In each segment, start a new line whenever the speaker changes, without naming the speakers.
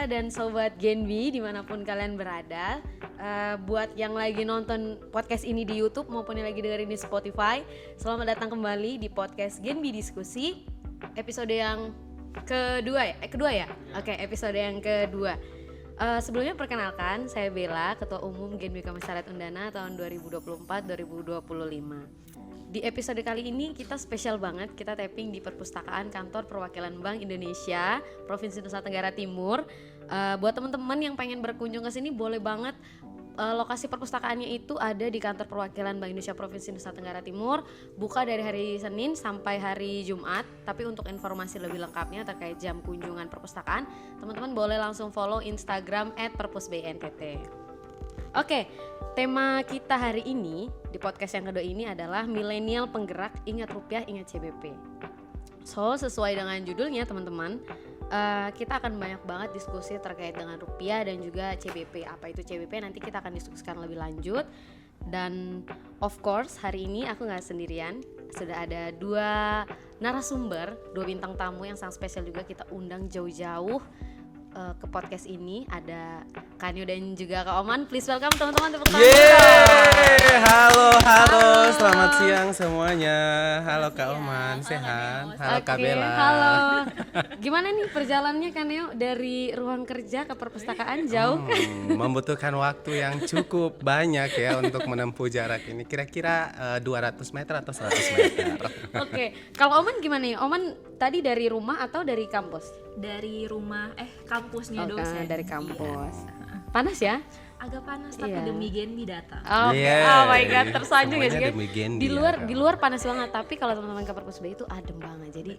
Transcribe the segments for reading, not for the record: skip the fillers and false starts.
Rupiah dan Sobat Genbi dimanapun kalian berada. Buat yang lagi nonton podcast ini di YouTube maupun yang lagi dengerin di Spotify, selamat datang kembali di podcast Genbi Diskusi, episode yang kedua ya? Oke, episode yang kedua. Sebelumnya perkenalkan, saya Bella, Ketua Umum Genbi Komisariat Undana tahun 2024-2025. Di episode kali ini kita spesial banget, kita tapping di perpustakaan Kantor Perwakilan Bank Indonesia Provinsi Nusa Tenggara Timur. Buat teman-teman yang pengen berkunjung ke sini boleh banget. Lokasi perpustakaannya itu ada di Kantor Perwakilan Bank Indonesia Provinsi Nusa Tenggara Timur, buka dari hari Senin sampai hari Jumat. Tapi untuk informasi lebih lengkapnya terkait jam kunjungan perpustakaan, teman-teman boleh langsung follow Instagram @perpusbntt. Oke, tema kita hari ini di podcast yang kedua ini adalah milenial penggerak, ingat rupiah, ingat CBP. So, sesuai dengan judulnya teman-teman, kita akan banyak banget diskusi terkait dengan rupiah dan juga CBP. Apa itu CBP? Nanti kita akan diskusikan lebih lanjut. Dan of course hari ini aku gak sendirian, sudah ada dua narasumber, dua bintang tamu yang sangat spesial juga kita undang jauh-jauh ke podcast ini. Ada Kanyo dan juga Kak Oman. Please welcome teman-teman, tepuk tangan.
Halo, selamat siang semuanya. Halo Kak Oman, sehat. Halo Kak Bella.
Halo. Gimana nih perjalanannya Kanyo dari ruang kerja ke perpustakaan jauh?
Membutuhkan waktu yang cukup banyak ya untuk menempuh jarak ini. Kira-kira 200 meter atau 100 meter.
Oke. Kalau Oman gimana nih? Oman tadi dari rumah atau dari kampus?
Dari rumah, kampusnya dosen.
Dari kampus. Panas ya?
Agak panas tapi demi Genbi datang.
Oh my god, tersanjung ya sih kan? Di luar panas banget, tapi kalau teman-teman ke Perpus B itu adem banget. Jadi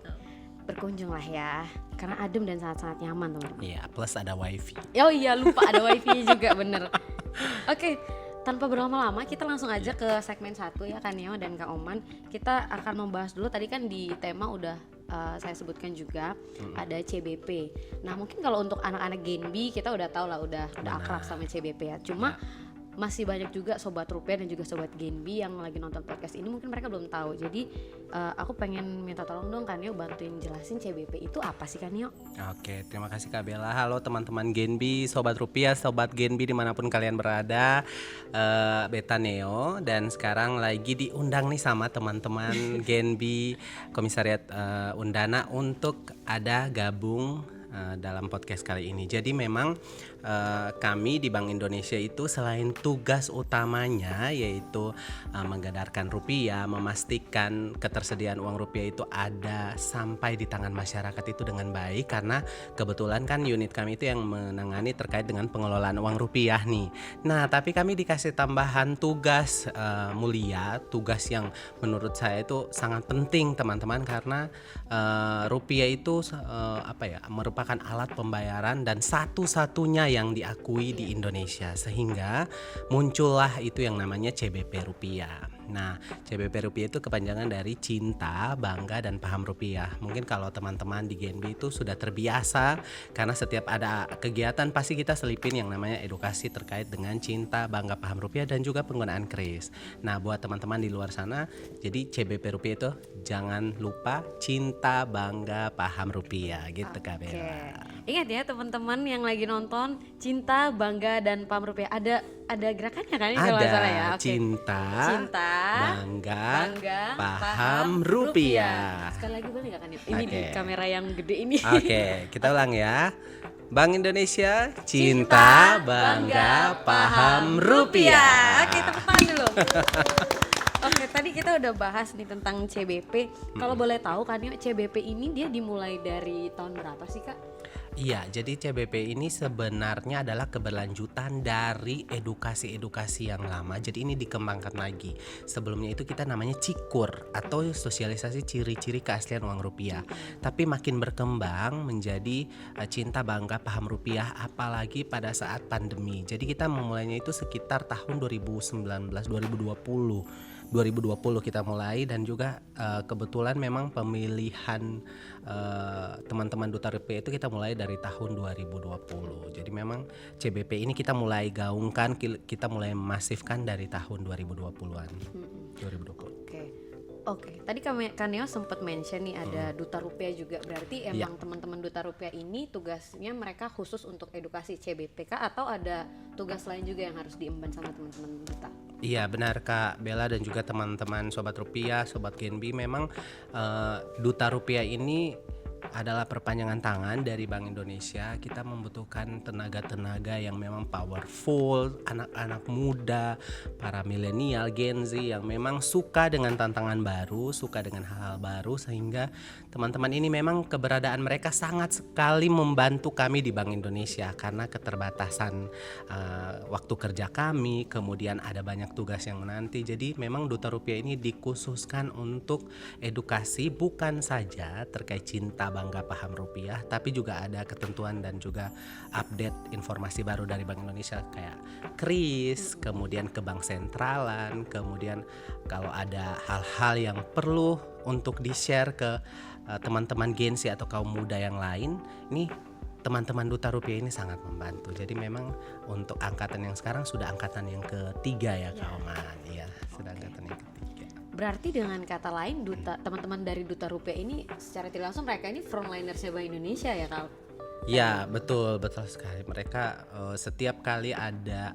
berkunjung lah ya, karena adem dan sangat-sangat nyaman teman-teman.
Iya, plus ada wifi.
Oh iya, lupa ada wifi juga, bener. Oke, tanpa berlama-lama kita langsung aja ke segmen 1 ya Kanyo dan Kak Oman. Kita akan membahas dulu, tadi kan di tema udah saya sebutkan juga ada CBP. Nah mungkin kalau untuk anak-anak Genbi kita udah tahu lah, udah akrab sama CBP ya. Cuma masih banyak juga sobat rupiah dan juga sobat Genbi yang lagi nonton podcast ini mungkin mereka belum tahu. Jadi aku pengen minta tolong dong Kanyo bantuin jelasin CBP itu apa sih Kanyo?
Oke, terima kasih Kak Bella. Halo teman-teman Genbi, sobat rupiah, sobat Genbi dimanapun kalian berada. Beta Neo dan sekarang lagi diundang nih sama teman-teman Genbi Komisariat Undana untuk ada gabung dalam podcast kali ini. Jadi memang kami di Bank Indonesia itu selain tugas utamanya yaitu menggedarkan rupiah, memastikan ketersediaan uang rupiah itu ada sampai di tangan masyarakat itu dengan baik, karena kebetulan kan unit kami itu yang menangani terkait dengan pengelolaan uang rupiah nih. Nah, tapi kami dikasih tambahan tugas mulia, tugas yang menurut saya itu sangat penting teman-teman, karena rupiah itu merupakan alat pembayaran dan satu-satunya yang diakui di Indonesia, sehingga muncullah itu yang namanya CBP rupiah. Nah, CBP rupiah itu kepanjangan dari cinta, bangga, dan paham rupiah. Mungkin kalau teman-teman di Genbi itu sudah terbiasa, karena setiap ada kegiatan pasti kita selipin yang namanya edukasi terkait dengan cinta, bangga, paham rupiah, dan juga penggunaan kris. Nah, buat teman-teman di luar sana, jadi CBP rupiah itu jangan lupa cinta, bangga, paham rupiah gitu Kak Bella.
Ingat ya teman-teman yang lagi nonton, cinta, bangga, dan paham rupiah. Ada gerakannya kan?
Ada
ya?
cinta, bangga,
paham
rupiah.
Sekali lagi boleh gak kan? Ini di kamera yang gede ini.
Oke, kita ulang ya. Bank Indonesia, cinta, bangga, paham rupiah.
Oke, tepuk tangan dulu. Oke, tadi kita udah bahas nih tentang CBP. Kalau boleh tahu kan, CBP ini dia dimulai dari tahun berapa sih Kak?
Iya, jadi CBP ini sebenarnya adalah keberlanjutan dari edukasi-edukasi yang lama. Jadi ini dikembangkan lagi. Sebelumnya itu kita namanya Cikur atau sosialisasi ciri-ciri keaslian uang rupiah. Tapi makin berkembang menjadi cinta, bangga, paham rupiah, apalagi pada saat pandemi. Jadi kita memulainya itu sekitar tahun 2020 kita mulai, dan juga kebetulan memang pemilihan teman-teman Duta Rupiah itu kita mulai dari tahun 2020. Jadi memang CBP ini kita mulai gaungkan, kita mulai masifkan dari tahun 2020-an. 2020.
Oke. Oke, tadi Kaneo sempat mention nih ada Duta Rupiah juga. Berarti emang teman-teman Duta Rupiah ini tugasnya mereka khusus untuk edukasi CBP kah, atau ada tugas lain juga yang harus diemban sama teman-teman Duta?
Iya benar Kak Bella dan juga teman-teman Sobat Rupiah, Sobat Genbi, memang Duta Rupiah ini adalah perpanjangan tangan dari Bank Indonesia. Kita membutuhkan tenaga-tenaga yang memang powerful, anak-anak muda, para milenial, Gen Z yang memang suka dengan tantangan baru, suka dengan hal-hal baru, sehingga teman-teman ini memang keberadaan mereka sangat sekali membantu kami di Bank Indonesia karena keterbatasan waktu kerja kami, kemudian ada banyak tugas yang menanti. Jadi memang Duta Rupiah ini dikhususkan untuk edukasi bukan saja terkait cinta bangga paham rupiah, tapi juga ada ketentuan dan juga update informasi baru dari Bank Indonesia kayak KRIS, kemudian ke Bank Sentralan, kemudian kalau ada hal-hal yang perlu untuk di-share ke teman-teman Gen Z atau kaum muda yang lain, ini teman-teman Duta Rupiah ini sangat membantu. Jadi memang untuk angkatan yang sekarang sudah angkatan yang ketiga ya Kak Oman, ya sudah angkatan yang ketiga.
Berarti dengan kata lain teman-teman dari Duta Rupiah ini secara tidak langsung mereka ini frontlinersnya Bank Indonesia ya Kak?
Ya betul sekali. Mereka setiap kali ada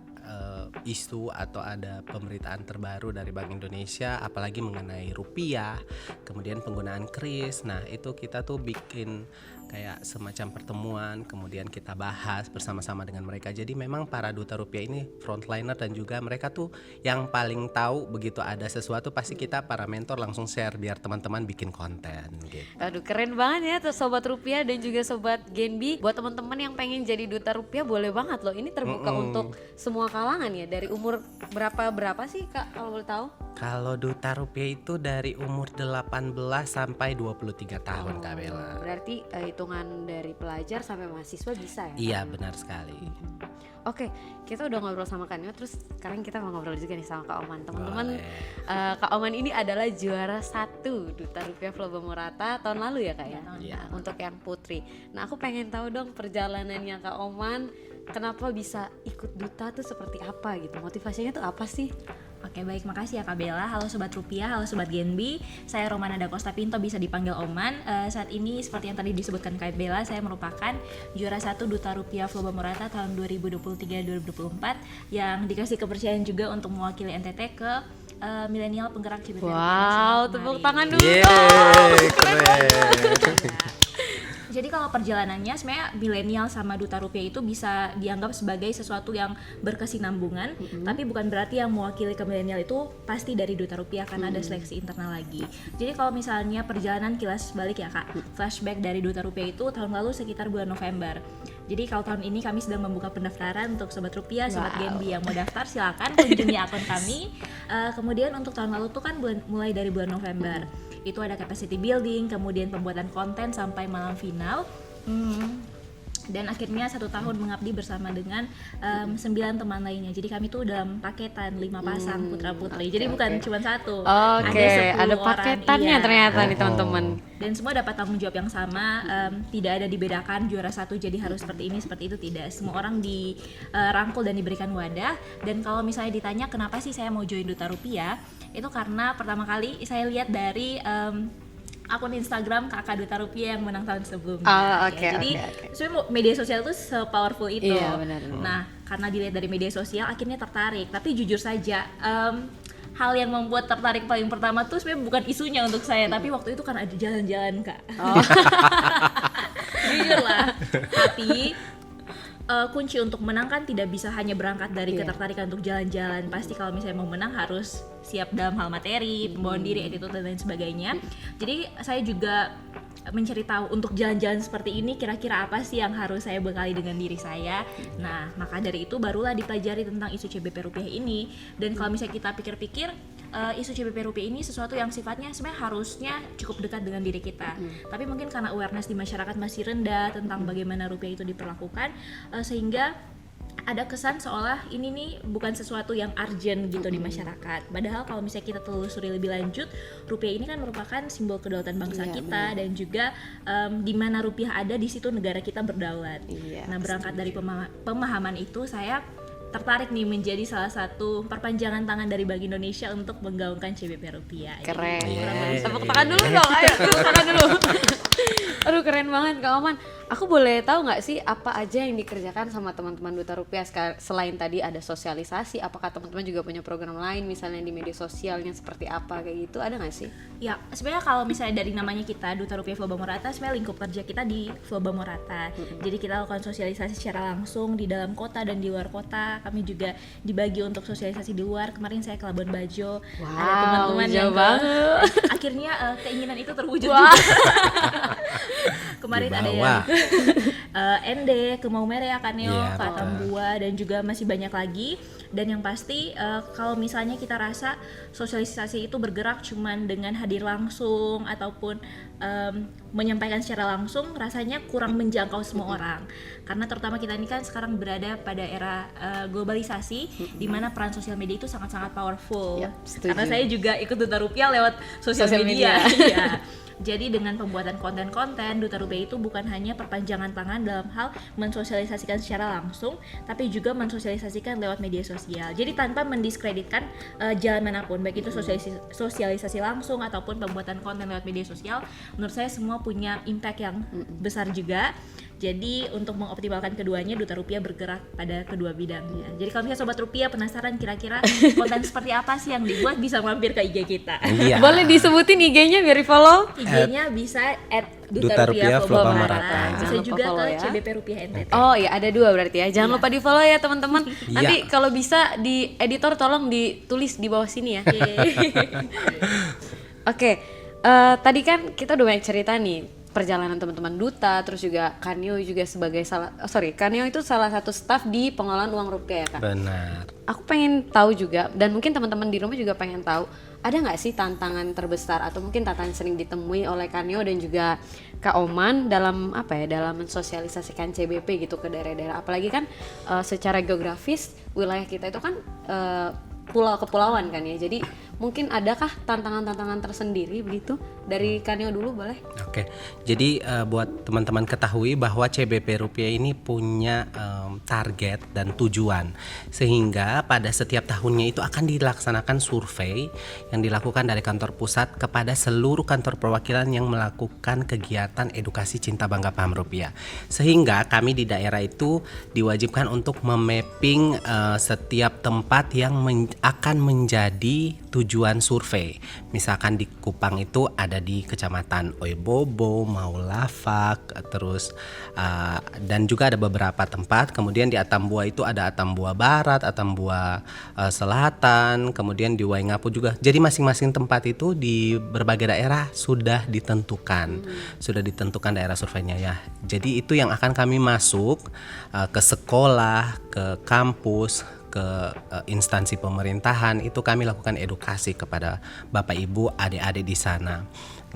isu atau ada pemberitaan terbaru dari Bank Indonesia, apalagi mengenai rupiah, kemudian penggunaan KRIS, nah itu kita tuh bikin kayak semacam pertemuan, kemudian kita bahas bersama-sama dengan mereka. Jadi memang para Duta Rupiah ini frontliner dan juga mereka tuh yang paling tahu begitu ada sesuatu pasti kita para mentor langsung share biar teman-teman bikin konten gitu.
Aduh keren banget ya tuh Sobat Rupiah dan juga Sobat Genbi. Buat teman-teman yang pengen jadi Duta Rupiah boleh banget loh. Ini terbuka untuk semua kalangan ya. Dari umur berapa sih Kak kalau boleh tahu?
Kalau Duta Rupiah itu dari umur 18 sampai 23 tahun Kak Bella.
Berarti hitungan dari pelajar sampai mahasiswa bisa ya?
Iya benar sekali.
Oke, kita udah ngobrol sama Kaneo, terus sekarang kita mau ngobrol juga nih sama Kak Oman. Teman-teman, Kak Oman ini adalah juara 1 Duta Rupiah Flow Bamorata tahun lalu ya Kak ya?
Iya.
Nah, untuk yang putri. Nah aku pengen tahu dong perjalanannya Kak Oman, kenapa bisa ikut Duta tuh seperti apa gitu? Motivasinya tuh apa sih?
Oke baik, makasih ya Kak Bella. Halo Sobat Rupiah, halo Sobat Genbi. Saya Romana Dacosta Pinto, bisa dipanggil Oman. Saat ini seperti yang tadi disebutkan Kak Bella, saya merupakan juara 1 Duta Rupiah Flow Bamorata tahun 2023-2024 yang dikasih kepercayaan juga untuk mewakili NTT ke milenial penggerak CBP.
Wow, tepuk tangan dulu.
Yeay, keren.
Jadi kalau perjalanannya sebenarnya milenial sama Duta Rupiah itu bisa dianggap sebagai sesuatu yang berkesinambungan, tapi bukan berarti yang mewakili ke milenial itu pasti dari Duta Rupiah karena ada seleksi internal lagi. Jadi kalau misalnya perjalanan kilas balik ya Kak, flashback dari Duta Rupiah itu tahun lalu sekitar bulan November. Jadi kalau tahun ini kami sedang membuka pendaftaran untuk Sobat Rupiah, Sobat Genbi yang mau daftar silakan kunjungi akun kami. Kemudian untuk tahun lalu tuh kan mulai dari bulan November. Itu ada capacity building, kemudian pembuatan konten sampai malam final. Dan akhirnya 1 tahun mengabdi bersama dengan 9 teman lainnya. Jadi kami tuh dalam paketan 5 pasang putra putri. Jadi bukan cuma satu.
Ada paketannya ternyata nih teman-teman.
Dan semua dapat tanggung jawab yang sama, tidak ada dibedakan juara 1 jadi harus seperti ini seperti itu, tidak. Semua orang dirangkul dan diberikan wadah. Dan kalau misalnya ditanya kenapa sih saya mau join Duta Rupiah, itu karena pertama kali saya lihat dari akun Instagram Kakak Duta Rupiah yang menang tahun sebelumnya. Jadi sebenarnya media sosial itu se-powerful itu.
Iya, benar.
Nah, karena dilihat dari media sosial akhirnya tertarik. Tapi jujur saja, hal yang membuat tertarik paling pertama tuh sebenarnya bukan isunya untuk saya, tapi waktu itu karena ada jalan-jalan Kak. Jujur lah. Tapi kunci untuk menang kan tidak bisa hanya berangkat dari ketertarikan untuk jalan-jalan. Pasti kalau misalnya mau menang harus siap dalam hal materi, pembawaan diri, attitude dan lain sebagainya. Jadi saya juga mencari tahu untuk jalan-jalan seperti ini kira-kira apa sih yang harus saya bekali dengan diri saya. Nah, maka dari itu barulah dipelajari tentang isu CBP rupiah ini. Dan kalau misalnya kita pikir-pikir, isu CBP rupiah ini sesuatu yang sifatnya sebenarnya harusnya cukup dekat dengan diri kita. Tapi mungkin karena awareness di masyarakat masih rendah tentang bagaimana rupiah itu diperlakukan, sehingga ada kesan seolah ini nih bukan sesuatu yang urgent gitu di masyarakat. Padahal kalau misalnya kita telusuri lebih lanjut, rupiah ini kan merupakan simbol kedaulatan bangsa kita dan juga di mana rupiah ada di situ negara kita berdaulat. Nah, berangkat dari pemahaman itu saya tertarik nih menjadi salah satu perpanjangan tangan dari Bank Indonesia untuk menggaungkan CBP rupiah.
Keren.
Yeay.
Tepuk tangan dulu dong, ayo tepuk tangan dulu. Aduh keren banget Kak Oman. Aku boleh tahu nggak sih apa aja yang dikerjakan sama teman-teman Duta Rupiah selain tadi ada sosialisasi? Apakah teman-teman juga punya program lain misalnya di media sosialnya seperti apa kayak gitu? Ada nggak sih?
Ya, sebenarnya kalau misalnya dari namanya kita Duta Rupiah Flow Bamo Rata, sebenarnya lingkup kerja kita di Flow Bamo Rata. Jadi kita lakukan sosialisasi secara langsung di dalam kota dan di luar kota. Kami juga dibagi untuk sosialisasi di luar. Kemarin saya ke Labuan Bajo. Ada teman-teman yang akhirnya keinginan itu terwujud juga. Kemarin ada yang Ende, ke Maumere, Kaneo, ke Atambua, dan juga masih banyak lagi. Dan yang pasti kalau misalnya kita rasa sosialisasi itu bergerak cuman dengan hadir langsung ataupun menyampaikan secara langsung, rasanya kurang menjangkau semua orang. Karena terutama kita ini kan sekarang berada pada era globalisasi, di mana peran sosial media itu sangat-sangat powerful. Karena saya juga ikut Duta Rupiah lewat sosial media. Ya. Jadi dengan pembuatan konten-konten, Duta Rupiah itu bukan hanya perpanjangan tangan dalam hal mensosialisasikan secara langsung, tapi juga mensosialisasikan lewat media sosial. Jadi tanpa mendiskreditkan jalan manapun, baik itu sosialisasi langsung ataupun pembuatan konten lewat media sosial, menurut saya semua punya impact yang besar juga. Jadi untuk mengoptimalkan keduanya, Duta Rupiah bergerak pada kedua bidangnya. Jadi kalau misalnya Sobat Rupiah penasaran kira-kira konten seperti apa sih yang dibuat, bisa mampir ke IG kita.
Iya.
Boleh disebutin IG-nya biar di-follow?
IG-nya bisa
Duta Rupiah Flow Bamo Rata.
Bisa juga
follow
ke
ya.
CBP Rupiah NTT.
Oh ya, ada 2 berarti ya. Jangan lupa di-follow ya teman-teman. Nanti kalau bisa di editor tolong ditulis di bawah sini ya. Oke, tadi kan kita udah banyak cerita nih perjalanan teman-teman Duta, terus juga Kaneo juga sebagai Kaneo itu salah satu staf di pengolahan uang rupiah ya Kak?
Benar.
Aku pengen tahu juga, dan mungkin teman-teman di rumah juga pengen tahu, ada nggak sih tantangan terbesar atau mungkin tantangan sering ditemui oleh Kaneo dan juga Kak Oman dalam dalam mensosialisasikan CBP gitu ke daerah-daerah, apalagi kan secara geografis wilayah kita itu kan pulau kepulauan kan ya, jadi mungkin adakah tantangan-tantangan tersendiri begitu? Dari Kaneo dulu boleh?
Oke, jadi buat teman-teman ketahui bahwa CBP Rupiah ini punya target dan tujuan, sehingga pada setiap tahunnya itu akan dilaksanakan survei yang dilakukan dari kantor pusat kepada seluruh kantor perwakilan yang melakukan kegiatan edukasi cinta bangga paham rupiah, sehingga kami di daerah itu diwajibkan untuk memapping setiap tempat yang akan menjadi tujuan survei. Misalkan di Kupang itu ada di Kecamatan Oebobo, Maulafak, terus dan juga ada beberapa tempat. Kemudian di Atambua itu ada Atambua Barat, Atambua Selatan, kemudian di Waingapu juga. Jadi masing-masing tempat itu di berbagai daerah sudah ditentukan daerah surveinya ya. Jadi itu yang akan kami masuk ke sekolah, ke kampus, ke instansi pemerintahan, itu kami lakukan edukasi kepada Bapak Ibu, adik-adik di sana.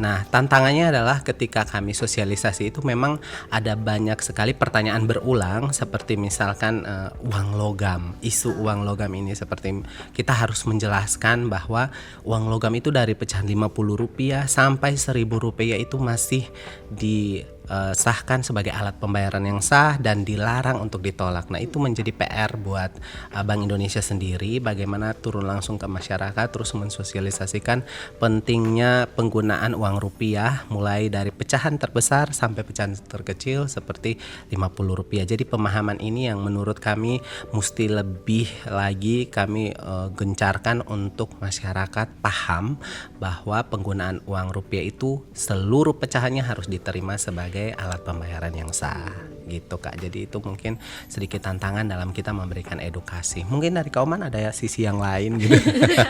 Nah, tantangannya adalah ketika kami sosialisasi itu memang ada banyak sekali pertanyaan berulang, seperti misalkan uang logam. Isu uang logam ini seperti kita harus menjelaskan bahwa uang logam itu dari pecahan Rp50 sampai Rp1.000 itu masih disahkan sebagai alat pembayaran yang sah dan dilarang untuk ditolak. Nah, itu menjadi PR buat Bank Indonesia sendiri, bagaimana turun langsung ke masyarakat terus mensosialisasikan pentingnya penggunaan uang rupiah mulai dari pecahan terbesar sampai pecahan terkecil seperti Rp50. Jadi pemahaman ini yang menurut kami mesti lebih lagi kami gencarkan untuk masyarakat paham bahwa penggunaan uang rupiah itu seluruh pecahannya harus diterima sebagai alat pembayaran yang sah gitu Kak. Jadi itu mungkin sedikit tantangan dalam kita memberikan edukasi. Mungkin dari Kak Oman ada sisi yang lain gitu.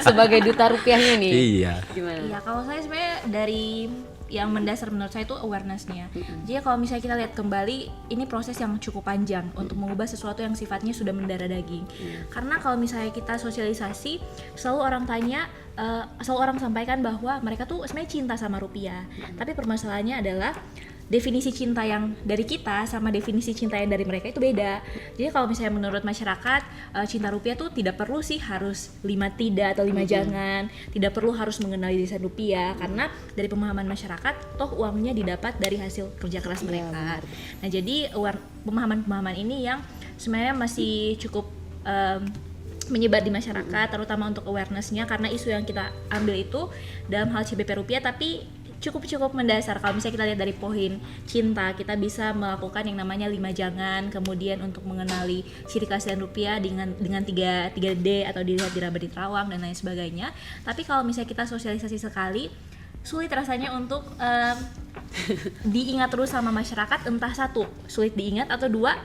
Sebagai Duta Rupiahnya nih.
Iya.
Gimana?
Iya, kalau saya sebenarnya dari yang mendasar menurut saya itu awareness-nya. Jadi kalau misalnya kita lihat kembali, ini proses yang cukup panjang untuk mengubah sesuatu yang sifatnya sudah mendarah daging. Karena kalau misalnya kita sosialisasi, selalu orang tanya, selalu orang sampaikan bahwa mereka tuh sebenarnya cinta sama rupiah. Tapi permasalahannya adalah definisi cinta yang dari kita sama definisi cinta yang dari mereka itu beda. Jadi kalau misalnya menurut masyarakat, cinta rupiah tuh tidak perlu sih harus 5 tidak atau 5 jangan, tidak perlu harus mengenali desain rupiah, karena dari pemahaman masyarakat toh uangnya didapat dari hasil kerja keras mereka. Nah, jadi pemahaman-pemahaman ini yang sebenarnya masih cukup menyebar di masyarakat, terutama untuk awareness-nya, karena isu yang kita ambil itu dalam hal CBP rupiah tapi cukup mendasar. Kalau misalnya kita lihat dari poin cinta, kita bisa melakukan yang namanya 5 jangan, kemudian untuk mengenali ciri keaslian rupiah dengan 3D atau dilihat diraba di terawang dan lain sebagainya. Tapi kalau misalnya kita sosialisasi sekali, sulit rasanya untuk diingat terus sama masyarakat. Entah satu, sulit diingat, atau dua,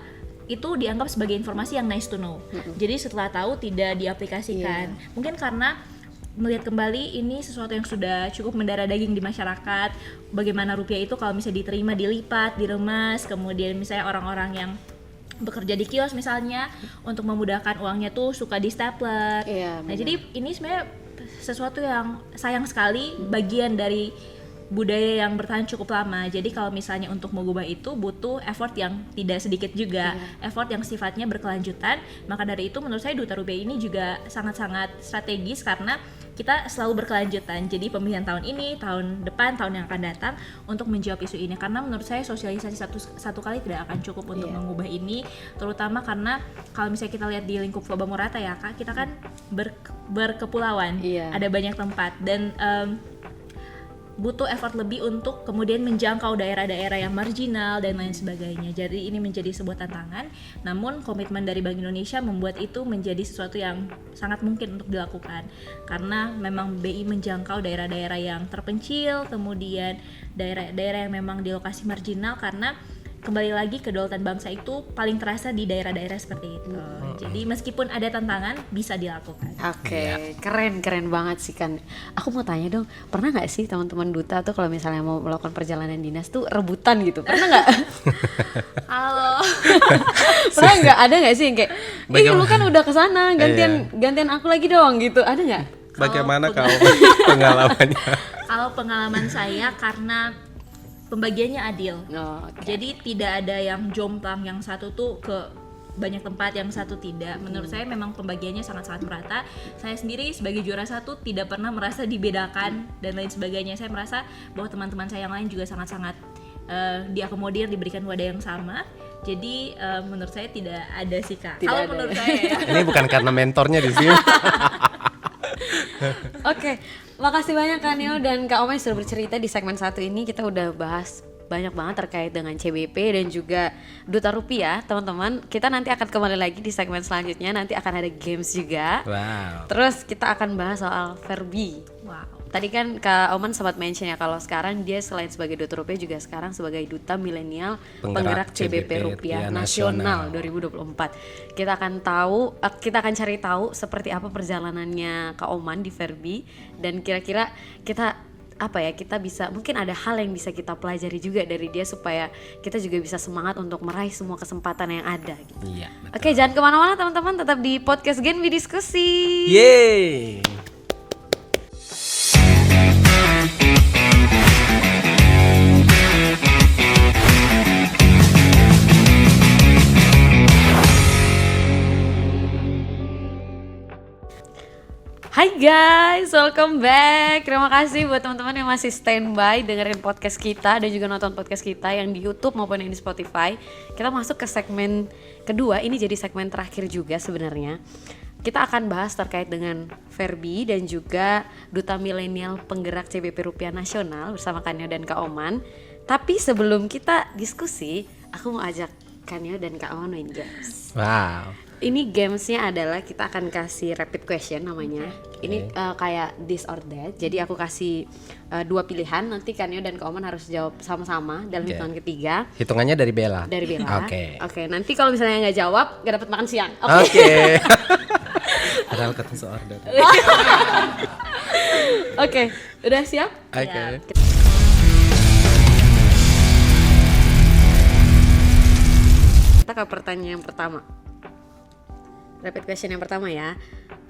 itu dianggap sebagai informasi yang nice to know. Jadi setelah tahu tidak diaplikasikan. Mungkin karena melihat kembali ini sesuatu yang sudah cukup mendarah daging di masyarakat. Bagaimana rupiah itu kalau misalnya diterima dilipat, diremas, kemudian misalnya orang-orang yang bekerja di kios misalnya untuk memudahkan uangnya tuh suka di stapler. Nah, jadi ini sebenarnya sesuatu yang sayang sekali, bagian dari budaya yang bertahan cukup lama. Jadi kalau misalnya untuk mengubah itu butuh effort yang tidak sedikit juga, effort yang sifatnya berkelanjutan. Maka dari itu menurut saya Duta Rupiah ini juga sangat-sangat strategis karena kita selalu berkelanjutan. Jadi pemilihan tahun ini, tahun depan, tahun yang akan datang untuk menjawab isu ini. Karena menurut saya sosialisasi satu kali tidak akan cukup untuk mengubah ini, terutama karena kalau misalnya kita lihat di lingkup Loba Morata ya Kak, kita kan berkepulauan, ada banyak tempat dan butuh effort lebih untuk kemudian menjangkau daerah-daerah yang marginal dan lain sebagainya. Jadi ini menjadi sebuah tantangan, namun komitmen dari Bank Indonesia membuat itu menjadi sesuatu yang sangat mungkin untuk dilakukan. Karena memang BI menjangkau daerah-daerah yang terpencil, kemudian daerah-daerah yang memang di lokasi marginal, karena kembali lagi kedaulatan bangsa itu paling terasa di daerah-daerah seperti itu. Jadi meskipun ada tantangan bisa dilakukan.
Oke, keren banget sih kan. Aku mau tanya dong, pernah nggak sih teman-teman duta tuh kalau misalnya mau melakukan perjalanan dinas tuh rebutan gitu? Pernah nggak?
Halo.
Pernah nggak? Ada nggak sih yang kayak, ih lu kan udah kesana, gantian aku lagi dong gitu? Ada nggak?
Bagaimana kau pengalamannya?
Kalau pengalaman saya karena pembagiannya adil. Jadi tidak ada yang jomplang, yang satu tuh ke banyak tempat, yang satu tidak. Menurut saya memang pembagiannya sangat-sangat merata. Saya sendiri sebagai juara satu tidak pernah merasa dibedakan dan lain sebagainya. Saya merasa bahwa teman-teman saya yang lain juga sangat-sangat diakomodir, diberikan wadah yang sama. Jadi menurut saya tidak ada sih Kak. Kalau menurut saya ya.
Ini bukan karena mentornya di sini.
Oke, makasih banyak Kak Neo dan Kak Omay sudah bercerita di segmen 1 ini. Kita udah bahas banyak banget terkait dengan CBP dan juga Duta Rupiah. Teman-teman, kita nanti akan kembali lagi di segmen selanjutnya. Nanti akan ada games juga.
Wow.
Terus kita akan bahas soal Verbi.
Wow.
Tadi kan Kak Oman sempat mention ya kalau sekarang dia selain sebagai Duta Rupiah juga sekarang sebagai Duta Milenial Penggerak CBP Rupiah Nasional 2024. Kita akan cari tahu seperti apa perjalanannya Kak Oman di Verbi dan kira-kira kita bisa, mungkin ada hal yang bisa kita pelajari juga dari dia supaya kita juga bisa semangat untuk meraih semua kesempatan yang ada gitu.
Iya, betul.
Oke, jangan kemana-mana teman-teman, tetap di podcast Genbi Diskusi.
Yeay.
Hai guys, welcome back. Terima kasih buat teman-teman yang masih standby dengerin podcast kita dan juga nonton podcast kita yang di YouTube maupun yang di Spotify. Kita masuk ke segmen kedua, ini jadi segmen terakhir juga sebenarnya. Kita akan bahas terkait dengan Verbi dan juga Duta Milenial Penggerak CBP Rupiah Nasional bersama Kak Neo dan Kak Oman. Tapi sebelum kita diskusi, aku mau ajak Kak Neo dan Kak Oman main games.
Wow.
Ini gamesnya adalah kita akan kasih rapid question namanya. Ini kayak this or that. Jadi aku kasih 2 pilihan. Nanti Kak Neo dan Kak Oman harus jawab sama-sama dalam hitungan ketiga.
Hitungannya dari Bella.
Dari Bella.
Oke.
Nanti kalau misalnya nggak jawab, nggak dapat makan siang.
Oke. Padahal kata seorder.
Oke, udah siap?
Oke.
Kita ke pertanyaan yang pertama. Rapid question yang pertama ya.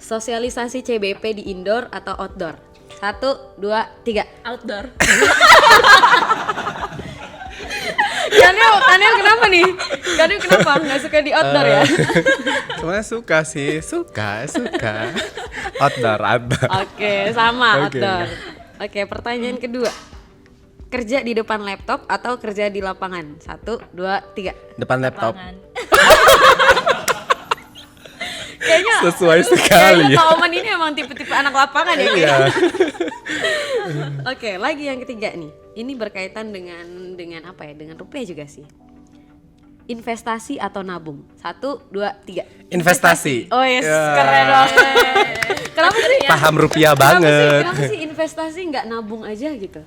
Sosialisasi CBP di indoor atau outdoor? 1, 2, 3.
Outdoor.
Kaneo kenapa nih? Kaneo kenapa? Nggak suka di outdoor ya?
Cuma suka sih, suka. Outdoor.
Oke, sama
Oke.
outdoor. Oke, pertanyaan kedua. Kerja di depan laptop atau kerja di lapangan? 1, 2, 3.
Depan laptop.
Lapangan.
Kayaknya
Sesuai sekali
kayaknya
ya.
Kak Oman ini emang tipe-tipe anak lapangan ya.
Iya.
Oke, lagi yang ketiga nih. Ini berkaitan dengan apa ya? Dengan rupiah juga sih. Investasi atau nabung? 1, 2, 3.
Investasi.
Oh yes,
Ya.
keren banget. Kenapa sih?
Paham rupiah banget.
Kenapa sih investasi nggak nabung aja gitu?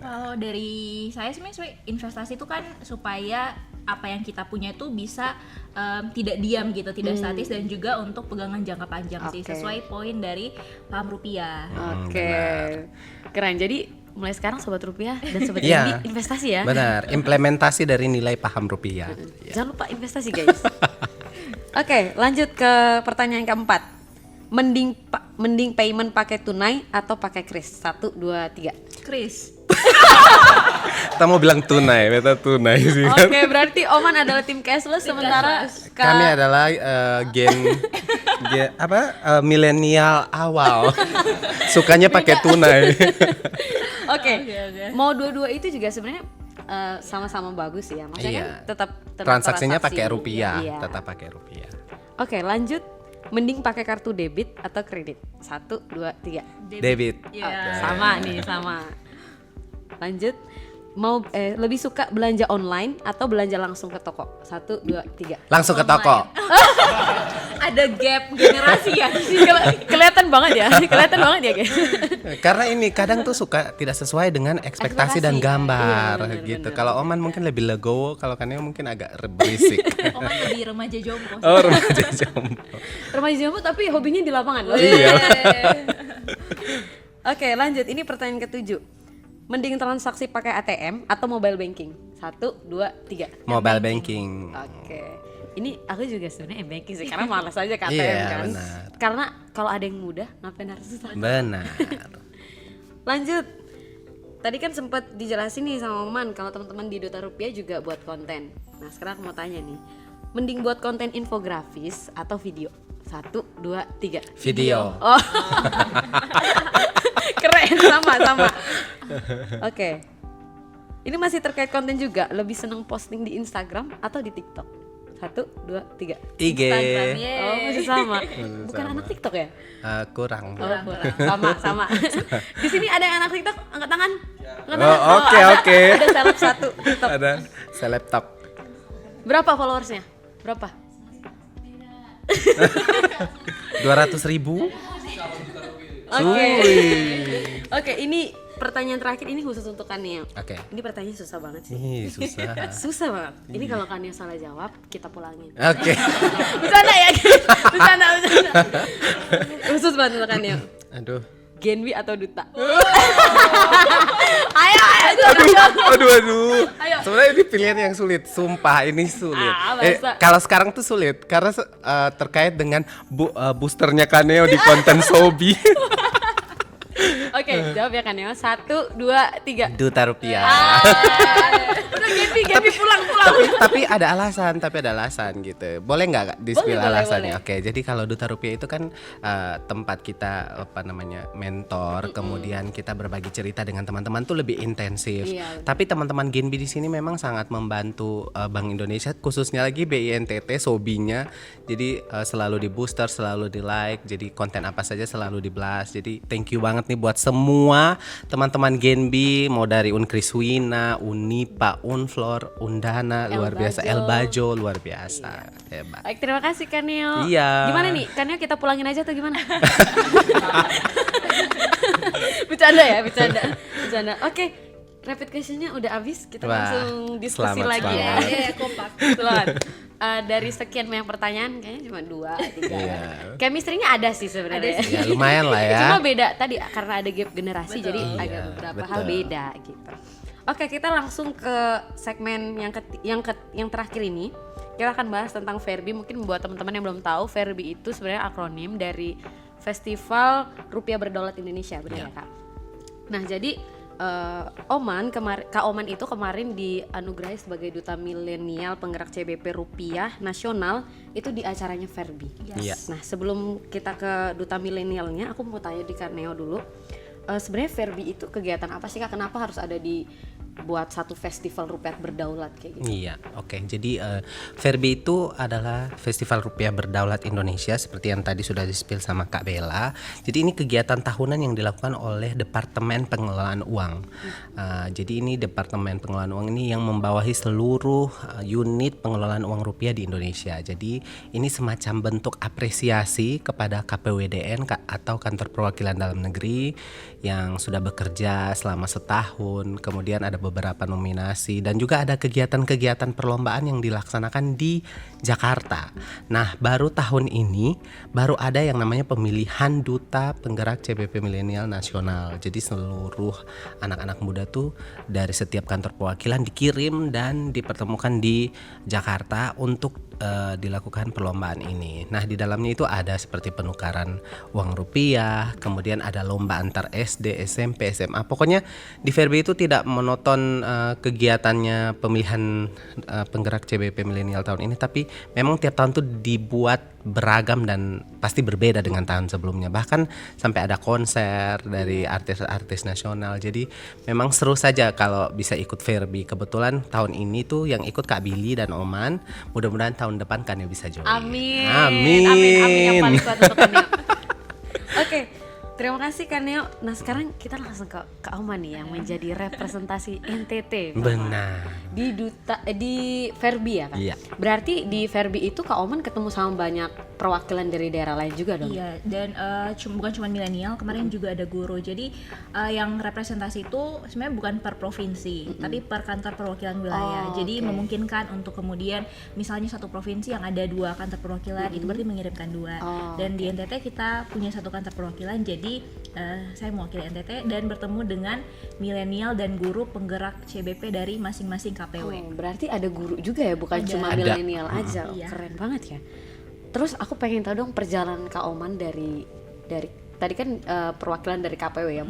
Kalau dari saya sebenarnya investasi itu kan supaya apa yang kita punya itu bisa tidak diam gitu, tidak statis, dan juga untuk pegangan jangka panjang sih,
Oke.
sesuai poin dari paham rupiah.
Oke, keren. Jadi mulai sekarang sobat rupiah dan sobat
Iya.
Genbi investasi ya.
Benar, implementasi dari nilai paham rupiah.
Jangan lupa investasi guys. Oke, lanjut ke pertanyaan keempat. Mending payment pakai tunai atau pakai kris? 1, 2, 3.
Chris,
Kita mau bilang tunai, beta tunai sih.
Oke, berarti Oman adalah tim cashless sementara
Kami adalah milenial awal. Sukanya pakai tunai.
Oke. Mau dua-dua itu juga sebenarnya sama-sama bagus ya. Maksudnya
Iya.
kan tetap
Transaksinya
transaksi.
pakai rupiah,
Iya.
tetap pakai rupiah.
Oke, lanjut. Mending pakai kartu debit atau kredit? 1, 2, 3.
Debit.
ya.
Sama nih, sama. Lanjut. Mau lebih suka belanja online atau belanja langsung ke toko? 1, 2, 3.
Langsung ke toko.
Ada gap generasi ya.
Kelihatan banget ya. Kelihatan banget ya, guys.
Karena ini kadang tuh suka tidak sesuai dengan ekspektasi dan gambar
Iya, bener,
gitu.
bener.
Kalau Oman mungkin lebih legowo, kalau Kaneo mungkin agak berisik.
Oman lebih remaja jompo.
Oh, remaja jompo.
Remaja jompo tapi hobinya di lapangan.
Iya.
Oke, lanjut. Ini pertanyaan ke-7. Mending transaksi pakai ATM atau mobile banking? 1, 2, 3.
Mobile banking.
Oke. Ini aku juga sebenarnya banking sih karena malas aja ke ATM
Iya,
kan.
benar.
Karena kalau ada yang mudah, ngapain harus susah.
Benar.
Lanjut. Tadi kan sempat dijelasin nih sama Oman kalau teman-teman di Duta Rupiah juga buat konten. Nah, sekarang aku mau tanya nih. Mending buat konten infografis atau video? 1, 2, 3.
Video.
Oh. Keren, sama. Oke. Ini masih terkait konten juga. Lebih seneng posting di Instagram atau di TikTok? 1, 2, 3.
IG.
Instagram, yeay.
Oh, masih sama. Bukan anak TikTok ya?
Kurang.
Oh, kurang. Sama. Di sini ada yang anak TikTok, angkat tangan. Angkat
Oh,
tangan.
oke,
ada.
oke.
Ada seleb 1 TikTok.
Ada selebtok.
Berapa followersnya? Berapa?
200.000.
Oke. Oke, ini pertanyaan terakhir ini khusus untuk Kaneo.
Oke.
Ini pertanyaan susah banget sih.
Ih, susah.
Susah banget. Ini kalau Kaneo salah jawab, kita pulangin.
Oke.
Bercanda ya, bercanda. Khusus banget untuk Kaneo.
Aduh.
Genbi atau Duta?
Aduh.
Ayo.
Sebenarnya ini pilihan yang sulit, sumpah ini sulit.
Masa?
Kalau sekarang tuh sulit karena terkait dengan boosternya Kaneo di konten Sobi.
Oke, jawab ya Kaneo. 1, 2, 3.
Duta rupiah.
Udah Genbi pulang.
tapi ada alasan gitu. Boleh nggak di-spill
Boleh,
alasannya?
boleh.
Oke, jadi kalau Duta Rupiah itu kan tempat kita mentor, kemudian kita berbagi cerita dengan teman-teman tuh lebih intensif.
Iya, betul.
Tapi teman-teman Genbi di sini memang sangat membantu Bank Indonesia, khususnya lagi BINTT Sobinya. Jadi selalu di booster, selalu di like. Jadi konten apa saja selalu di blast. Jadi thank you banget nih buat semua teman-teman Genbi, mau dari Unkriswina, Unipa, Unflor, Undana, luar biasa, Elbajo, luar biasa, hebat.
Baik, terima kasih Kaneo.
Iya.
Gimana nih? Kaneo kita pulangin aja atau gimana? Bercanda. Oke, rapid questionnya udah habis. Kita
Wah,
langsung diskusi
selamat,
lagi ya.
selamat.
Kompak.
Selamat. Dari sekian banyak pertanyaan kayaknya cuma 2, 3.
Iya.
Chemistry-nya ada sih sebenarnya.
Ya lumayan lah ya.
Cuma beda tadi karena ada gap generasi jadi agak beberapa hal
betul.
beda gitu. Oke, kita langsung ke segmen yang terakhir ini. Kita akan bahas tentang Verbi. Mungkin buat teman-teman yang belum tahu, Verbi itu sebenarnya akronim dari Festival Rupiah Berdaulat Indonesia, benar ya Kak? Nah, jadi Kak Oman itu kemarin dianugerahi sebagai Duta Milenial Penggerak CBP Rupiah Nasional itu di acaranya Verbi.
Iya.
Nah, sebelum kita ke Duta Milenialnya, aku mau tanya di Kaneo dulu. Sebenarnya Verbi itu kegiatan apa sih Kak? Kenapa harus ada di buat satu festival rupiah berdaulat kayak gitu?
Iya, oke. Jadi Verbi itu adalah Festival Rupiah Berdaulat Indonesia seperti yang tadi sudah di-spill sama Kak Bella. Jadi ini kegiatan tahunan yang dilakukan oleh Departemen Pengelolaan Uang. Jadi ini Departemen Pengelolaan Uang ini yang membawahi seluruh unit pengelolaan uang rupiah di Indonesia. Jadi ini semacam bentuk apresiasi kepada KPWDN atau Kantor Perwakilan Dalam Negeri yang sudah bekerja selama setahun. Kemudian ada beberapa nominasi dan juga ada kegiatan-kegiatan perlombaan yang dilaksanakan di Jakarta. Nah, baru tahun ini baru ada yang namanya pemilihan duta penggerak CBP Milenial Nasional. Jadi seluruh anak-anak muda tuh dari setiap kantor perwakilan dikirim dan dipertemukan di Jakarta untuk dilakukan perlombaan ini. Nah, di dalamnya itu ada seperti penukaran uang rupiah, kemudian ada lomba antar SD, SMP, SMA. Pokoknya di Verbi itu tidak monoton kegiatannya pemilihan penggerak CBP Milenial tahun ini, tapi memang tiap tahun tuh dibuat beragam dan pasti berbeda dengan tahun sebelumnya. Bahkan sampai ada konser dari artis-artis nasional. Jadi memang seru saja kalau bisa ikut Verbi. Kebetulan tahun ini tuh yang ikut Kak Billy dan Oman. Mudah-mudahan tahun depan kan ya bisa join.
Amin.
Amin.
Amin yang paling kuat untuk Kaneo. Oke, terima kasih Kaneo. Nah sekarang kita langsung ke Oman nih yang menjadi representasi NTT.
Benar.
Di Verbi ya kan?
Iya.
Berarti di Verbi itu Kak Oman ketemu sama banyak perwakilan dari daerah lain juga dong?
Iya, dan bukan cuma milenial, kemarin juga ada guru. Jadi yang representasi itu sebenarnya bukan per provinsi, tapi per kantor perwakilan wilayah. Jadi memungkinkan untuk kemudian misalnya satu provinsi yang ada 2 kantor perwakilan, itu berarti mengirimkan 2. Dan di NTT kita punya 1 kantor perwakilan, jadi saya mewakili NTT dan bertemu dengan milenial dan guru penggerak CBP dari masing-masing KPW.
Berarti ada guru juga ya, bukan cuma
Ada.
milenial aja.
Iya.
Keren banget ya. Terus aku pengen tahu dong perjalanan Kak Oman dari tadi kan perwakilan dari KPW ya.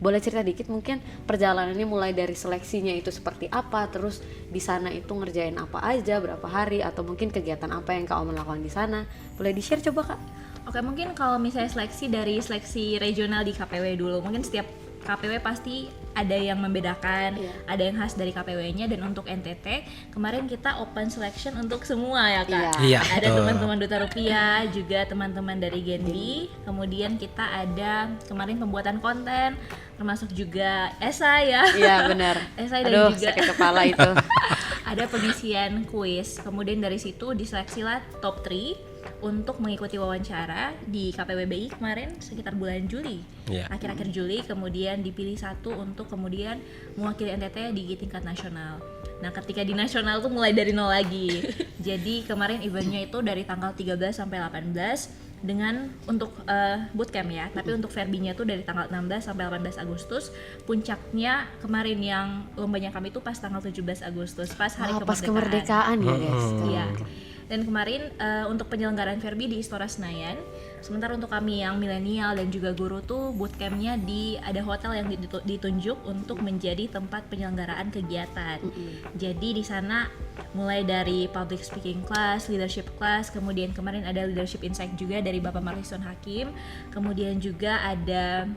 Boleh cerita dikit mungkin perjalanannya mulai dari seleksinya itu seperti apa, terus di sana itu ngerjain apa aja, berapa hari, atau mungkin kegiatan apa yang Kak Oman lakukan di sana. Boleh di-share coba Kak?
Oke, mungkin kalau misalnya seleksi regional di KPW dulu, mungkin setiap KPW pasti ada yang membedakan, ada yang khas dari KPW-nya. Dan untuk NTT kemarin kita open selection untuk semua ya Kak.
Iya,
Ada
betul.
teman-teman Duta Rupiah, juga teman-teman dari Genbi. Kemudian kita ada kemarin pembuatan konten, termasuk juga esai ya.
Iya benar.
Esai dan
Aduh,
juga
sakit kepala itu.
ada pengisian kuis. Kemudian dari situ diseleksilah top 3 untuk mengikuti wawancara di KPWBI kemarin sekitar bulan Juli, akhir-akhir Juli. Kemudian dipilih 1 untuk kemudian mewakili NTT di tingkat nasional. Nah ketika di nasional tuh mulai dari nol lagi. Jadi kemarin eventnya itu dari tanggal 13 sampai 18 dengan untuk bootcamp ya, tapi untuk Verbinya tuh dari tanggal 16 sampai 18 Agustus. Puncaknya kemarin yang lombanya kami itu pas tanggal 17 Agustus, pas hari
Pas
kemerdekaan.
kemerdekaan ya guys.
Iya. Dan kemarin untuk penyelenggaraan Verbi di Istora Senayan. Sementara untuk kami yang milenial dan juga guru tuh bootcampnya ada hotel yang ditunjuk untuk menjadi tempat penyelenggaraan kegiatan. Jadi di sana mulai dari public speaking class, leadership class, kemudian kemarin ada leadership insight juga dari Bapak Marlison Hakim. Kemudian juga ada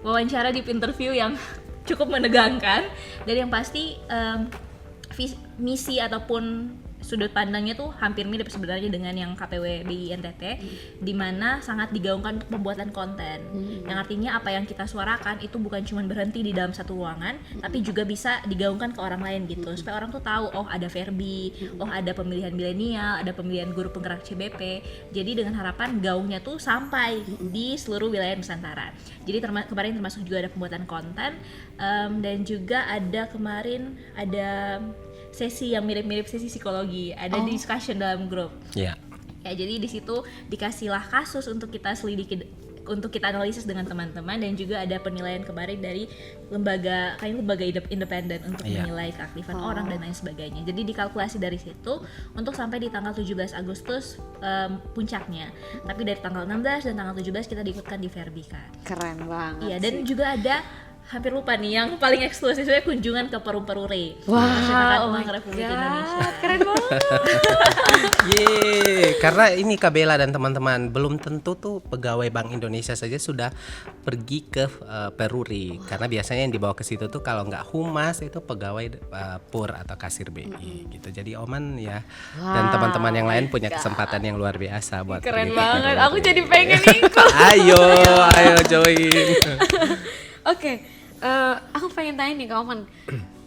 wawancara di interview yang cukup menegangkan. Dan yang pasti misi ataupun sudut pandangnya tuh hampir mirip sebenarnya dengan yang KPW BI NTT, di mana sangat digaungkan untuk pembuatan konten. Yang artinya apa yang kita suarakan itu bukan cuma berhenti di dalam satu ruangan, tapi juga bisa digaungkan ke orang lain gitu, supaya orang tuh tahu oh ada Verbi, oh ada pemilihan milenial, ada pemilihan guru penggerak CBP. Jadi dengan harapan gaungnya tuh sampai di seluruh wilayah Nusantara. Jadi kemarin termasuk juga ada pembuatan konten, dan juga ada kemarin ada sesi yang mirip-mirip sesi psikologi, ada discussion dalam grup.
Iya.
Ya, jadi di situ dikasihlah kasus untuk kita selidiki, untuk kita analisis dengan teman-teman, dan juga ada penilaian kemarin dari lembaga independen untuk menilai keaktifan orang dan lain sebagainya. Jadi dikalkulasi dari situ untuk sampai di tanggal 17 Agustus puncaknya. Tapi dari tanggal 16 dan tanggal 17 kita diikutkan di Verbi Kak.
Keren banget.
Iya, dan
sih.
juga ada hampir lupa nih, yang paling eksklusifnya kunjungan ke Perum-Perure,
Wah,
Masyarakat
oh
Uang
my
Republik
God,
Indonesia.
keren banget.
Yeay, karena ini Kak Bella dan teman-teman, belum tentu tuh pegawai Bank Indonesia saja sudah pergi ke Peruri. Karena biasanya yang dibawa ke situ tuh kalau nggak humas itu pegawai Pur atau kasir BI gitu. Jadi Oman ya dan teman-teman yang lain punya kesempatan yang luar biasa buat
Keren
pergi ke
banget,
Peruri.
aku jadi pengen ikut.
ayo join.
Oke, aku pengen tanya nih Kak Oman.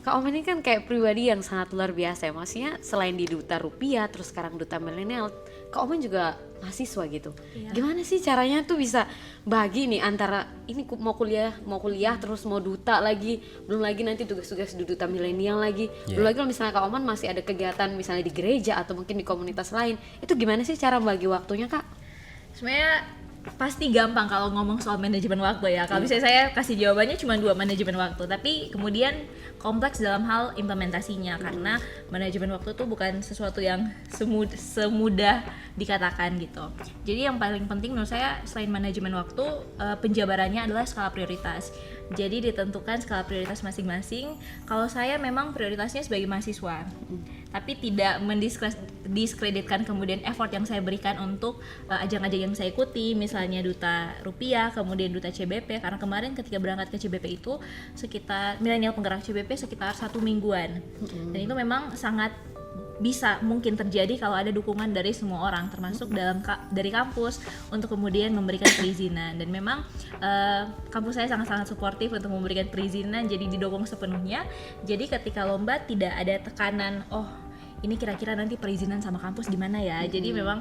Kak Oman ini kan kayak pribadi yang sangat luar biasa ya. Maksudnya selain di Duta Rupiah, terus sekarang Duta Milenial, Kak Oman juga mahasiswa gitu.
Iya.
Gimana sih caranya tuh bisa bagi nih antara ini mau kuliah terus mau duta lagi, belum lagi nanti tugas-tugas di Duta Milenial lagi. Belum lagi kalau misalnya Kak Oman masih ada kegiatan misalnya di gereja atau mungkin di komunitas lain. Itu gimana sih cara bagi waktunya, Kak?
Sebenarnya pasti gampang kalau ngomong soal manajemen waktu ya. Kalau misalnya saya kasih jawabannya cuma 2 manajemen waktu, tapi kemudian kompleks dalam hal implementasinya, karena manajemen waktu itu bukan sesuatu yang semudah dikatakan gitu. Jadi yang paling penting menurut saya selain manajemen waktu, penjabarannya adalah skala prioritas. Jadi ditentukan skala prioritas masing-masing. Kalau saya memang prioritasnya sebagai mahasiswa, tapi tidak mendiskreditkan kemudian effort yang saya berikan untuk ajang-ajang yang saya ikuti, misalnya Duta Rupiah, kemudian Duta CBP. Karena kemarin ketika berangkat ke CBP itu sekitar milenial penggerak CBP sekitar 1 mingguan, dan itu memang sangat bisa mungkin terjadi kalau ada dukungan dari semua orang, termasuk dari kampus untuk kemudian memberikan perizinan. Dan memang kampus saya sangat-sangat suportif untuk memberikan perizinan, jadi didukung sepenuhnya. Jadi ketika lomba tidak ada tekanan, oh ini kira-kira nanti perizinan sama kampus di mana ya. Jadi memang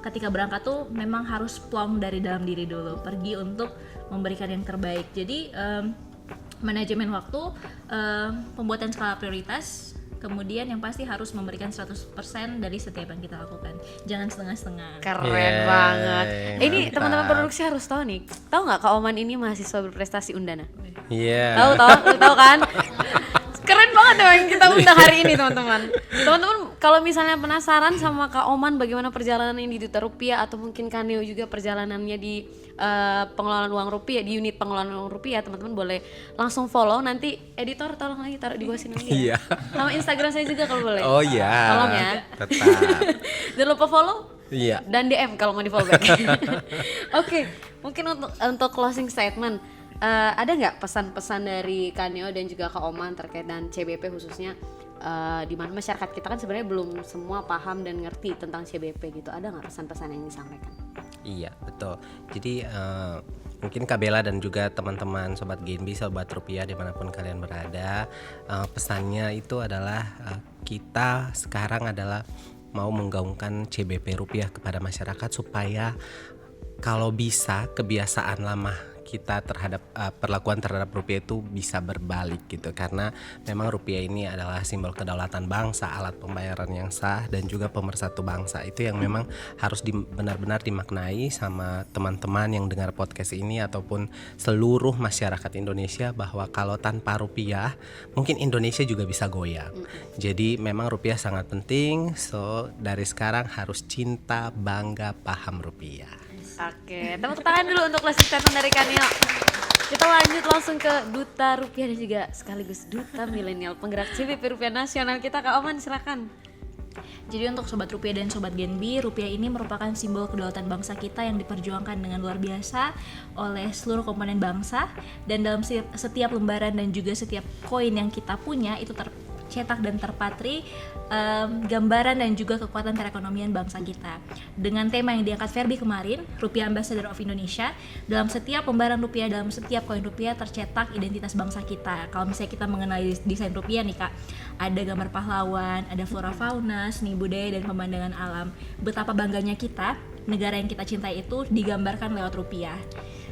ketika berangkat tuh memang harus plong dari dalam diri dulu, pergi untuk memberikan yang terbaik. Jadi manajemen waktu, pembuatan skala prioritas, kemudian yang pasti harus memberikan 100% dari setiap yang kita lakukan. Jangan setengah-setengah.
Keren banget. Ini
mantap.
teman-teman produksi harus tahu nih. Tahu nggak Kak Oman ini mahasiswa berprestasi Undana?
Iya.
Tahu kan? Keren banget ya yang kita undang hari ini teman-teman. Teman-teman kalau misalnya penasaran sama Kak Oman bagaimana perjalanan ini di Duta Rupiah, atau mungkin Kak Neo juga perjalanannya di pengelolaan uang rupiah, di unit pengelolaan uang rupiah, teman-teman boleh langsung follow. Nanti editor tolong lagi taruh di bawah sini lagi ya.
Iya.
Sama Instagram saya juga kalau boleh.
Oh iya.
Tolong ya.
Tetap.
Jangan lupa follow.
Iya.
Dan DM kalau mau di follow back. Oke, mungkin untuk closing statement, ada nggak pesan-pesan dari Kak Neo dan juga Kak Oman terkait dengan CBP khususnya, di mana masyarakat kita kan sebenarnya belum semua paham dan ngerti tentang CBP gitu. Ada nggak pesan-pesan yang disampaikan?
Iya betul. Jadi mungkin Kak Bella dan juga teman-teman Sobat Genbi, Sobat Rupiah dimanapun kalian berada, pesannya itu adalah kita sekarang adalah mau menggaungkan CBP Rupiah kepada masyarakat supaya kalau bisa kebiasaan lama kita terhadap perlakuan terhadap rupiah itu bisa berbalik gitu, karena memang rupiah ini adalah simbol kedaulatan bangsa, alat pembayaran yang sah dan juga pemersatu bangsa. Itu yang memang harus benar-benar dimaknai sama teman-teman yang dengar podcast ini ataupun seluruh masyarakat Indonesia, bahwa kalau tanpa rupiah mungkin Indonesia juga bisa goyang. Jadi memang rupiah sangat penting, so dari sekarang harus cinta, bangga, paham rupiah.
Oke, tepuk tangan dulu untuk closing statement dari Kak Neo. Kita lanjut langsung ke Duta Rupiah dan juga sekaligus Duta Milenial penggerak CBP Rupiah Nasional kita. Kak Oman silakan.
Jadi untuk Sobat Rupiah dan Sobat Genbi, rupiah ini merupakan simbol kedaulatan bangsa kita yang diperjuangkan dengan luar biasa oleh seluruh komponen bangsa, dan dalam setiap lembaran dan juga setiap koin yang kita punya itu tercetak dan terpatri gambaran dan juga kekuatan perekonomian bangsa kita. Dengan tema yang diangkat Verbi kemarin, Rupiah Ambassador of Indonesia, dalam setiap lembaran rupiah, dalam setiap koin rupiah tercetak identitas bangsa kita. Kalau misalnya kita mengenai desain rupiah nih Kak, ada gambar pahlawan, ada flora fauna, seni budaya dan pemandangan alam. Betapa bangganya kita, negara yang kita cintai itu digambarkan lewat rupiah.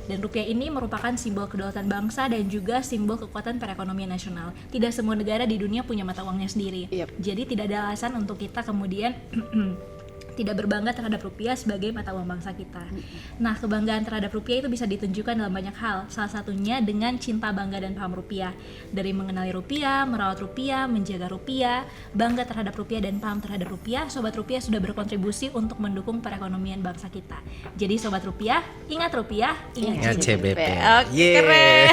Dan rupiah ini merupakan simbol kedaulatan bangsa dan juga simbol kekuatan perekonomian nasional. Tidak semua negara di dunia punya mata uangnya sendiri.
Yep.
Jadi tidak ada alasan untuk kita kemudian tidak berbangga terhadap rupiah sebagai mata uang bangsa kita. Nah, kebanggaan terhadap rupiah itu bisa ditunjukkan dalam banyak hal. Salah satunya dengan cinta, bangga, dan paham rupiah. Dari mengenali rupiah, merawat rupiah, menjaga rupiah, bangga terhadap rupiah, dan paham terhadap rupiah, Sobat Rupiah sudah berkontribusi untuk mendukung perekonomian bangsa kita. Jadi Sobat Rupiah, ingat
Ingat CBP.
Oke, keren.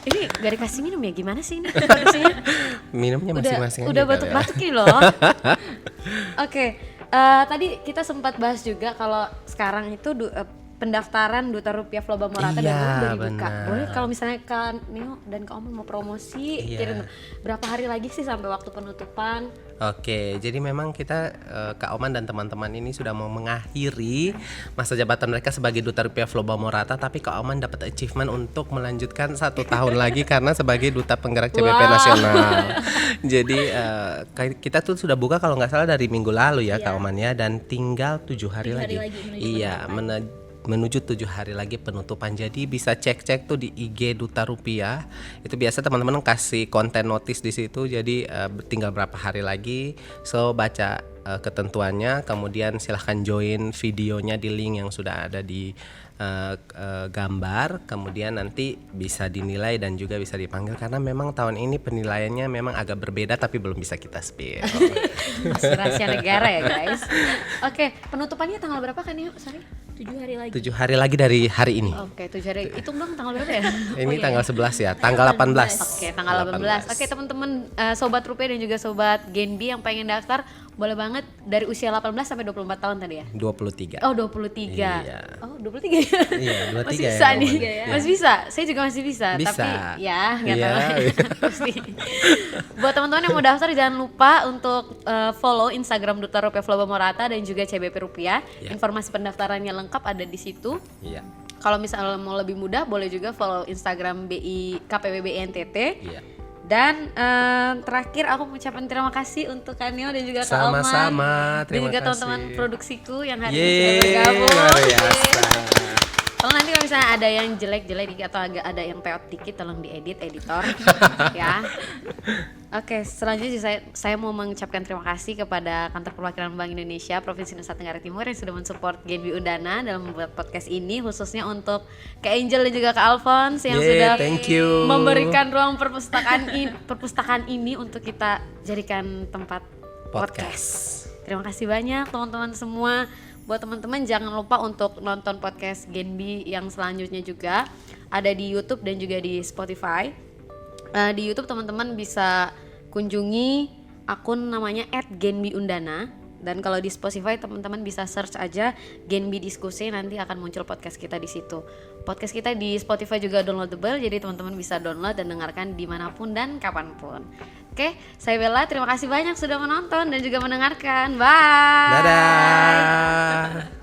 Ini gak dikasih minum ya, gimana sih ini produksinya?
Minumnya masing-masing
Udah
aja kali ya.
batuk-batuk nih loh. Oke, tadi kita sempat bahas juga kalau sekarang itu pendaftaran Duta Rupiah Floba Morata
Iya,
udah dibuka.
benar.
Boleh kalau misalnya Kak Neo dan Kak Oman mau promosi,
Iya.
berapa hari lagi sih sampai waktu penutupan?
Oke, jadi memang kita Kak Oman dan teman-teman ini sudah mau mengakhiri masa jabatan mereka sebagai Duta Rupiah Floba Morata, tapi Kak Oman dapat achievement untuk melanjutkan 1 tahun lagi karena sebagai Duta Penggerak CBP
Wow.
Nasional. Jadi kita tuh sudah buka kalau nggak salah dari minggu lalu ya Kak Oman ya, dan tinggal 7 hari
7 hari
lagi.
lagi menuju
Iya, menuju 7 hari lagi penutupan. Jadi bisa cek-cek tuh di IG Duta Rupiah. Itu biasa teman-teman kasih konten notis di situ. Jadi tinggal berapa hari lagi. So baca ketentuannya, kemudian silahkan join videonya di link yang sudah ada di gambar, kemudian nanti bisa dinilai dan juga bisa dipanggil karena memang tahun ini penilaiannya memang agak berbeda tapi belum bisa kita spill.
Masih rahasia negara ya guys. Oke, penutupannya tanggal berapa kan Neo? Sorry.
7 hari lagi.
7 hari lagi dari hari ini.
Oke, 7 hari. Hitung dong tanggal berapa ya?
Ini tanggal 11 ya, tanggal 18.
Oke, tanggal 18. Oke, teman-teman Sobat Rupiah dan juga Sobat Genbi yang pengen daftar, boleh banget dari usia 18 sampai 24 tahun tadi ya?
23.
Oh, 23.
Iya.
Oh, 23 ya?
Iya, 23
Masih
ya,
bisa nih.
Oman.
ya.
Masih bisa. Saya juga masih bisa,
Bisa.
tapi ya nggak
Iya.
tahu. Pasti. Buat teman-teman yang mau daftar jangan lupa untuk follow Instagram Duta Rupiah Floba Morata dan juga CBP Rupiah.
Iya.
Informasi pendaftarannya lengkap ada di situ.
Iya.
Kalau misalnya mau lebih mudah boleh juga follow Instagram KPWBI NTT.
Iya.
Dan terakhir aku mengucapkan terima kasih untuk Kak Neo dan juga Kak Alman.
Sama-sama,
Dan
terima
juga
kasih.
teman-teman produksiku yang hari ini
Yeay,
sudah bergabung.
luar biasa.
Kalau nanti kalau misalnya ada yang jelek-jelek dikit atau agak ada yang peot dikit, tolong diedit editor ya. Oke, selanjutnya saya mau mengucapkan terima kasih kepada Kantor Perwakilan Bank Indonesia Provinsi Nusa Tenggara Timur yang sudah mensupport Genbi Undana dalam membuat podcast ini, khususnya untuk Kak Angel dan juga Kak Alphonse yang
Yeay,
sudah
thank you.
memberikan ruang perpustakaan ini untuk kita jadikan tempat podcast. Terima kasih banyak teman-teman semua. Buat teman-teman jangan lupa untuk nonton podcast Genbi yang selanjutnya juga ada di YouTube dan juga di Spotify. Di YouTube teman-teman bisa kunjungi akun namanya @genbiundana, dan kalau di Spotify teman-teman bisa search aja Genbi Diskusi, nanti akan muncul podcast kita di situ. Podcast kita di Spotify juga downloadable, jadi teman-teman bisa download dan dengarkan dimanapun dan kapanpun. Oke, saya Bella, terima kasih banyak sudah menonton dan juga mendengarkan. Bye.
Dadah.